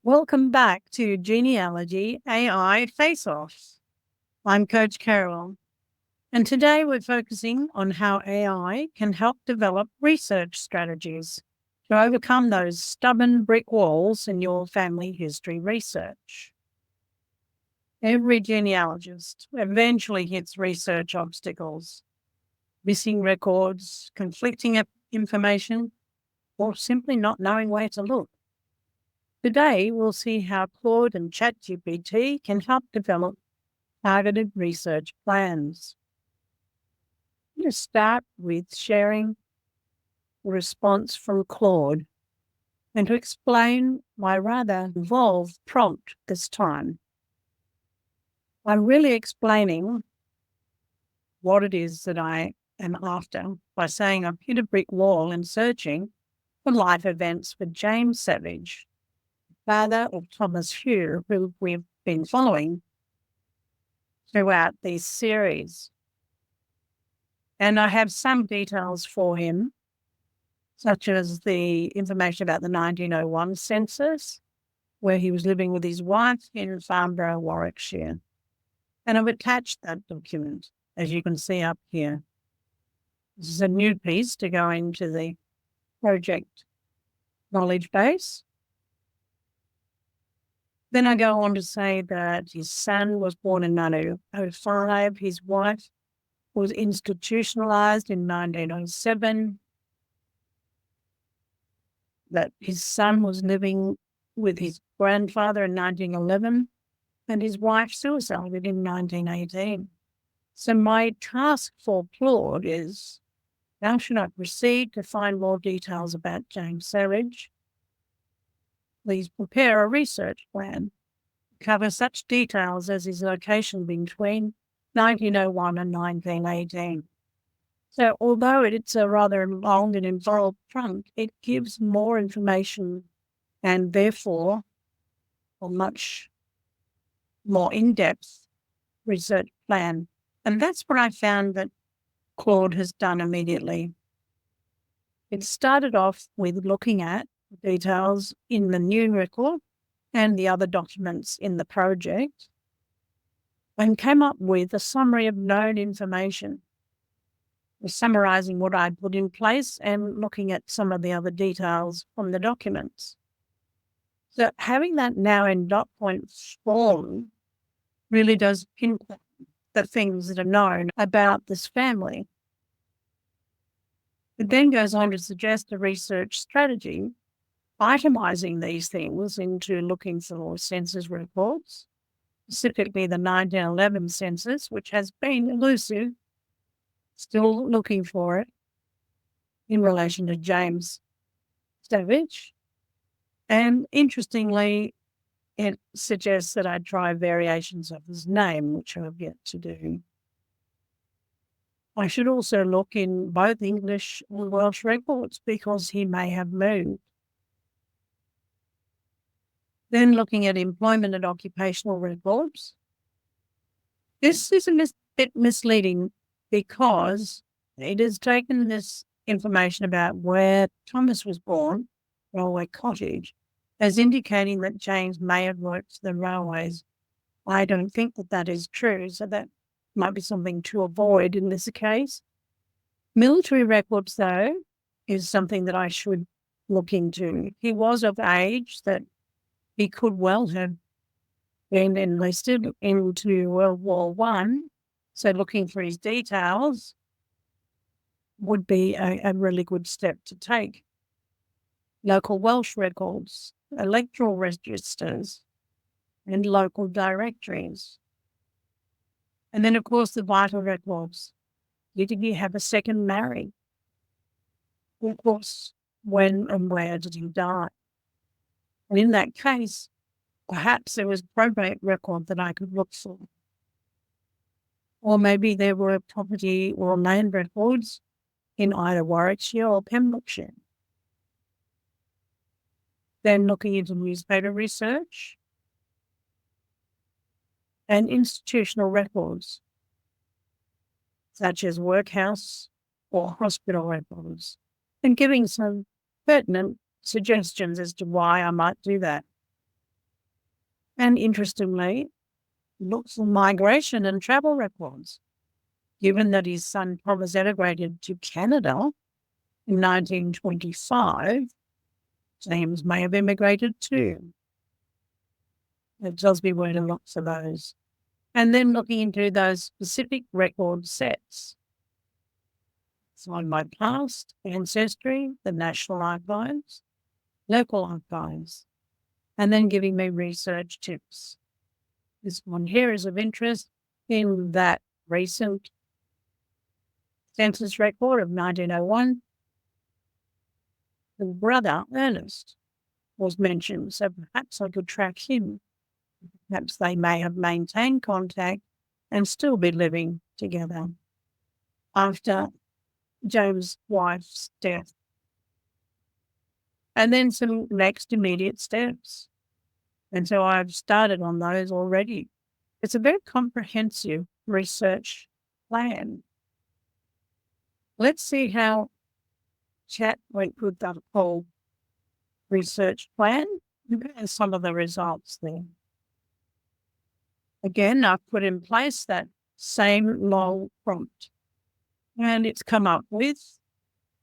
Welcome back to Genealogy AI Face Off. I'm Coach Carole, and today we're focusing on how AI can help develop research strategies to overcome those stubborn brick walls in your family history research. Every genealogist eventually hits research obstacles, missing records, conflicting information, or simply not knowing where to look. Today, we'll see how Claude and ChatGPT can help develop targeted research plans. I'm going to start with sharing a response from Claude and to explain my rather involved prompt this time. I'm really explaining what it is that I am after by saying I've hit a brick wall in searching for life events for James Savage, father of Thomas Hugh, who we've been following throughout this series. And I have some details for him, such as the information about the 1901 census, where he was living with his wife in Farnborough, Warwickshire. And I've attached that document, as you can see up here. This is a new piece to go into the project knowledge base. Then I go on to say that his son was born in 1905. His wife was institutionalized in 1907. That his son was living with his grandfather in 1911, and his wife suicided in 1918. So my task for Claude is, how should I proceed to find more details about James Savage? Please prepare a research plan. Cover such details as his location between 1901 and 1918. So although it's a rather long and involved prompt, it gives more information and therefore a much more in-depth research plan. And that's what I found that Claude has done immediately. It started off with looking at details in the new record and the other documents in the project and came up with a summary of known information, summarizing what I put in place and looking at some of the other details from the documents. So having that now in dot point form really does pinpoint the things that are known about this family. It then goes on to suggest a research strategy, itemizing these things into looking for census records, specifically the 1911 census, which has been elusive, still looking for it in relation to James Savage. And interestingly, it suggests that I try variations of his name, which I've yet to do. I should also look in both English and Welsh records because he may have moved. Then looking at employment and occupational records. This is a bit misleading because it has taken this information about where Thomas was born, Railway Cottage, as indicating that James may have worked for the railways. I don't think that that is true, so that might be something to avoid in this case. Military records, though, is something that I should look into. He was of age that he could well have been enlisted into World War I, so looking for his details would be a really good step to take. Local Welsh records, electoral registers, and local directories. And then, of course, the vital records. Did he have a second marriage? Of course, when and where did he die? And in that case, perhaps there was a probate record that I could look for. Or maybe there were property or land records in either Warwickshire or Pembrokeshire. Then looking into newspaper research and institutional records, such as workhouse or hospital records, and giving some pertinent suggestions as to why I might do that. And interestingly, looks for migration and travel records. Given that his son Thomas emigrated to Canada in 1925, James may have immigrated too. It tells me where to look for those. And then looking into those specific record sets. So on my past, Ancestry, the National Archives, local archives, and then giving me research tips. This one here is of interest in that recent census record of 1901. The brother, Ernest, was mentioned, so perhaps I could track him. Perhaps they may have maintained contact and still be living together after James' wife's death. And then some next immediate steps. And so I've started on those already. It's a very comprehensive research plan. Let's see how Chat went with that whole research plan and some of the results there. Again, I've put in place that same long prompt, and it's come up with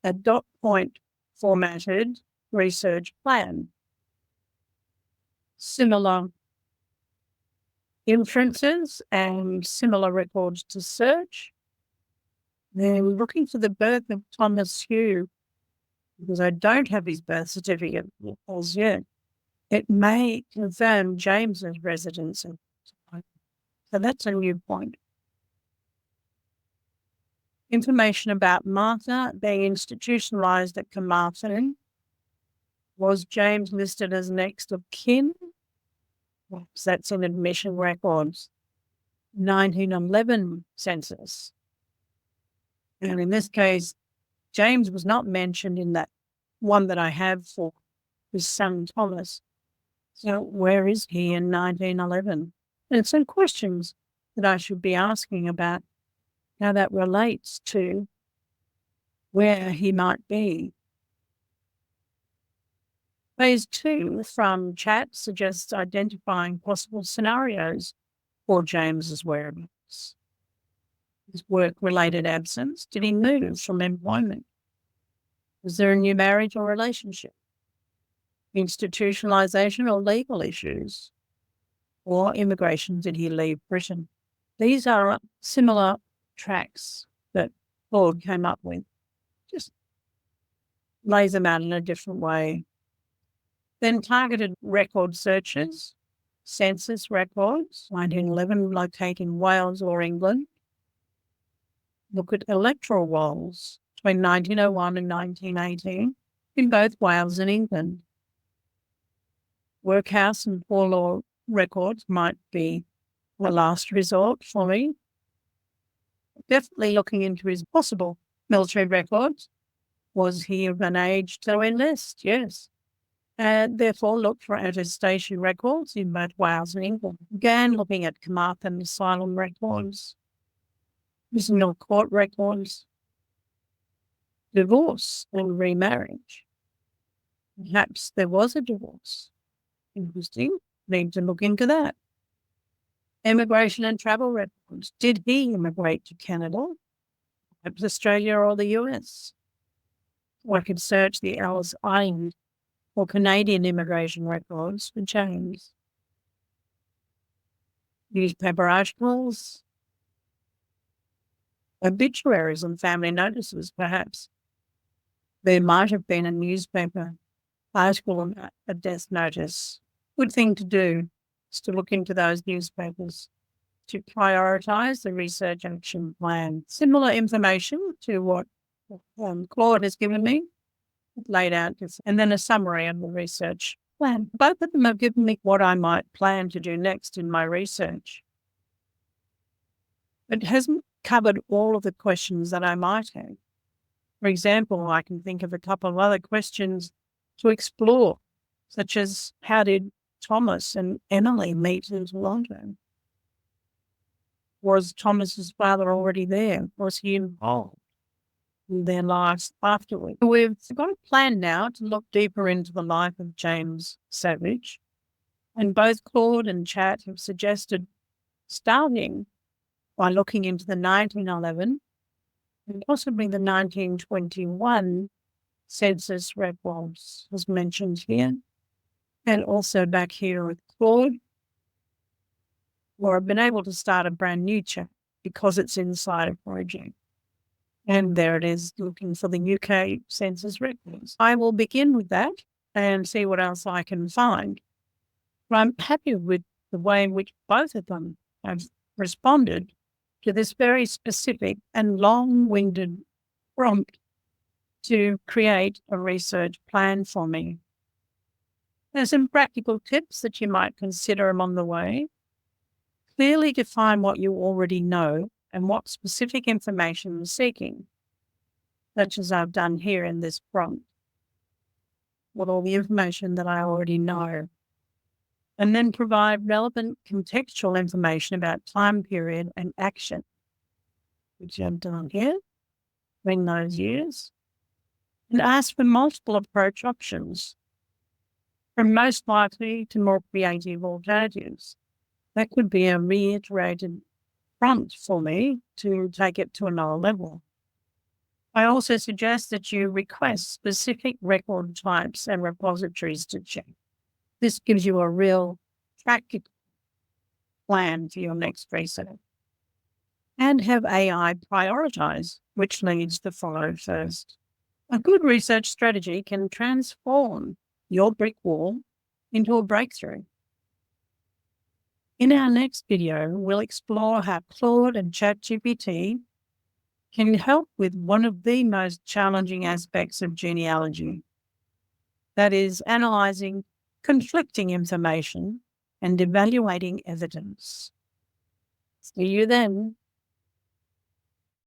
a dot point formatted research plan. Similar inferences and similar records to search. Then looking for the birth of Thomas Hugh, because I don't have his birth certificate as yet. It may confirm James's residence. So that's a new point. Information about Martha being institutionalised at Carmarthen. Was James listed as next of kin? Perhaps that's in admission records. 1911 census. And in this case, James was not mentioned in that one that I have for his son Thomas. So where is he in 1911? And some questions that I should be asking about how that relates to where he might be. Phase 2 from Chat suggests identifying possible scenarios for James's whereabouts. His work-related absence. Did he move from employment? Was there a new marriage or relationship? Institutionalisation or legal issues? Or immigration, did he leave Britain? These are similar tracks that Claude came up with. Just lays them out in a different way. Then targeted record searches, census records, 1911 locating Wales or England. Look at electoral rolls between 1901 and 1918 in both Wales and England. Workhouse and poor law records might be the last resort for me. Definitely looking into his possible military records. Was he of an age to enlist? Yes. And therefore look for attestation records in both Wales and England. Again, looking at Carmarthen asylum records, prisoner court records, divorce and remarriage. Perhaps there was a divorce. Interesting. Need to look into that. Immigration and travel records. Did he immigrate to Canada, perhaps Australia or the US? I could search the Ellis Island or Canadian immigration records for James. Newspaper articles, obituaries and family notices, perhaps. There might have been a newspaper article about a death notice. Good thing to do is to look into those newspapers to prioritise the research action plan. Similar information to what Claude has given me, laid out, and then a summary of the research plan. Both of them have given me what I might plan to do next in my research. It hasn't covered all of the questions that I might have. For example, I can think of a couple of other questions to explore, such as how did Thomas and Emily meet in Toronto? Was Thomas's father already there? Was he involved in their lives afterwards? We've got a plan now to look deeper into the life of James Savage And both Claude and Chat have suggested starting by looking into the 1911 and possibly the 1921 census records, as mentioned here, and also back here with Claude, or I've been able to start a brand new chat because it's inside a project. And there it is, looking for the UK census records. I will begin with that and see what else I can find. But I'm happy with the way in which both of them have responded to this very specific and long-winded prompt to create a research plan for me. There's some practical tips that you might consider along the way. Clearly define what you already know and what specific information you're seeking, such as I've done here in this prompt, with all the information that I already know. And then provide relevant contextual information about time period and action, which I've done here, between those years. And ask for multiple approach options, from most likely to more creative alternatives. That could be a reiterated prompt for me to take it to another level. I also suggest that you request specific record types and repositories to check. This gives you a real practical plan for your next research. And have AI prioritize which leads to follow first. A good research strategy can transform your brick wall into a breakthrough. In our next video, we'll explore how Claude and ChatGPT can help with one of the most challenging aspects of genealogy. That is, analysing conflicting information and evaluating evidence. See you then.